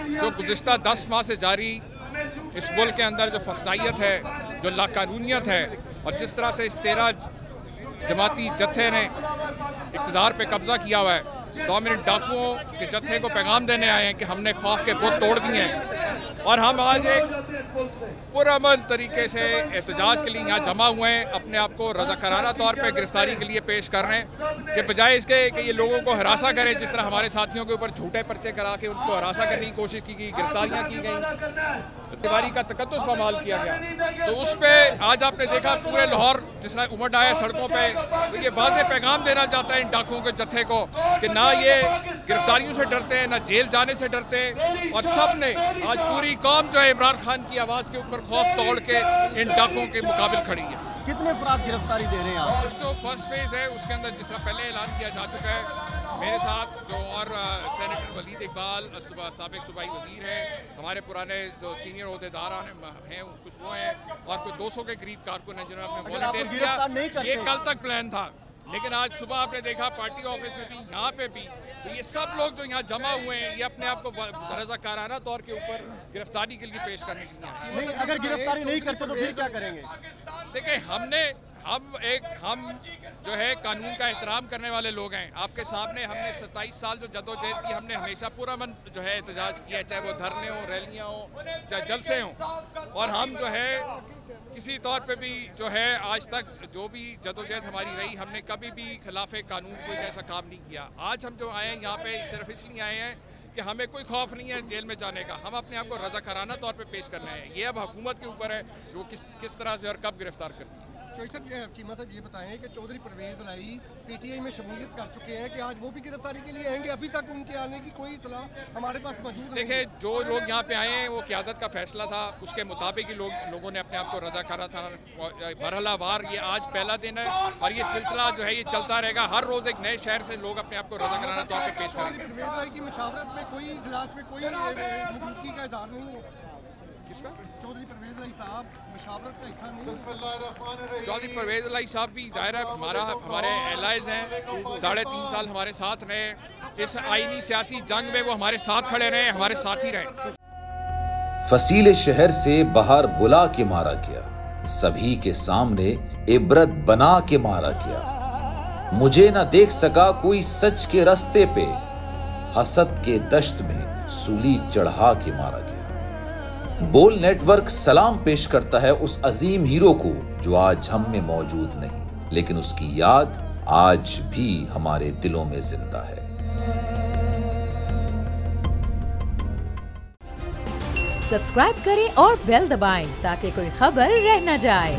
जो गुज़िश्ता 10 माह से जारी इस मुल्क के अंदर जो फसाइयत है, जो लाकानूनियत है, और जिस तरह से इस 13 जमाती जत्थे ने इक़्तिदार पे कब्ज़ा किया हुआ है, तो हम इन डाकुओं के जत्थे को पैगाम देने आए हैं कि हमने खौफ के बुत तोड़ दिए हैं और हम आज एक पुरअमन तरीके से एहतजाज के लिए यहाँ जमा हुए हैं। अपने आप को रज़ाकाराना तौर पे गिरफ्तारी के लिए पेश कर रहे हैं कि बजाय इसके कि ये लोगों को हरासा करें, जिस तरह हमारे साथियों के ऊपर झूठे पर्चे करा के उनको हरासा करने की कोशिश की गई, गिरफ्तारियाँ की गई, दीवारी का तकद्दुस पामाल किया गया। तो उस पर आज आपने देखा पूरे लाहौर जिस तरह उमड़ आया सड़कों पे, तो ये वाज़ेह पैगाम देना चाहता है इन डाकुओं के जत्थे को कि ना ये गिरफ्तारियों से डरते हैं, ना जेल जाने से डरते हैं, और सब ने आज पूरी कौम जो है इमरान खान की आवाज़ के ऊपर खौफ तोड़ के इन डाकुओं के मुकाबिल खड़ी है। कितने अफराद गिरफ्तारी दे रहे हैं आप? जो फर्स्ट फेज है उसके अंदर जिस तरह पहले ऐलान किया जा चुका है, मेरे साथ जो और सेनेटर वलीद इकबाल साबिक सूबाई वजीर है, हमारे पुराने जो सीनियर अहदेदार हैं कुछ वो हैं, और कुछ 200 के करीब कारकुन हैं जिन्होंने अपने वॉलंटियर किया। ये कल तक प्लान था, लेकिन आज सुबह आपने देखा पार्टी ऑफिस में भी, यहाँ पे भी, तो ये सब लोग जो यहाँ जमा हुए हैं, ये अपने आप को रज़ाकाराना तौर के ऊपर गिरफ्तारी के लिए पेश करने के लिए। नहीं, अगर गिरफ्तारी नहीं करते तो फिर क्या करेंगे? देखिए, हम जो है कानून का एहतराम करने वाले लोग हैं। आपके सामने हमने 27 साल जो जदोजहद की, हमने हमेशा पूरा मन जो है एहतजाज किया, चाहे वो धरने हो, रैलियाँ हो, चाहे जलसे हों, और हम जो है किसी तौर पे भी जो है आज तक जो भी जदोजहद हमारी रही, हमने कभी भी खिलाफ कानून कोई ऐसा काम नहीं किया। आज हम जो आए हैं यहाँ पे सिर्फ इसलिए आए हैं कि हमें कोई खौफ नहीं है जेल में जाने का, हम अपने आप को रज़ाकाराना तौर पे पेश करना है। ये अब हुकूमत के ऊपर है वो किस तरह से और कब गिरफ्तार करती है। चीमा साहब ये बताएं कि चौधरी परवेज़ लाई पीटीआई में शमूलियत कर चुके हैं कि आज वो भी गिरफ्तारी के लिए आएंगे? अभी तक उनके आने की कोई इतला हमारे पास मौजूद नहीं। देखिए, जो लोग यहाँ पे आए हैं वो क़यादत का फैसला था, उसके मुताबिक ही लोगों ने अपने आप को रज़ाकाराना था। बरहलावार ये आज पहला दिन है और ये सिलसिला जो है ये चलता रहेगा। हर रोज़ एक नए शहर से लोग अपने आप को रज़ाकाराना तौर पर पेश करेंगे। परवेज़ लाई की मुशावरत में कोई इजलास में कोई मौजूदगी का इज़हार नहीं है? किसका? चौधरी परवेज़ लाई साहब मुशावरत का हिस्सा नहीं? चौधरी परवेज़ लाई साहब भी ज़ाहिर है हमारे एलाइज हैं, 3.5 साल हमारे साथ रहे, इस आईनी सियासी जंग में वो हमारे साथ खड़े रहे, हमारे साथी रहे। फसीले शहर से बाहर बुला के मारा गया, सभी के सामने इबरत बना के मारा गया। मुझे न देख सका कोई सच के रास्ते पे, हसद के दश्त में सूली चढ़ा के मारा गया। बोल नेटवर्क सलाम पेश करता है उस अजीम हीरो को जो आज हम में मौजूद नहीं, लेकिन उसकी याद आज भी हमारे दिलों में जिंदा है। सब्सक्राइब करें और बेल दबाएं ताकि कोई खबर रह न जाए।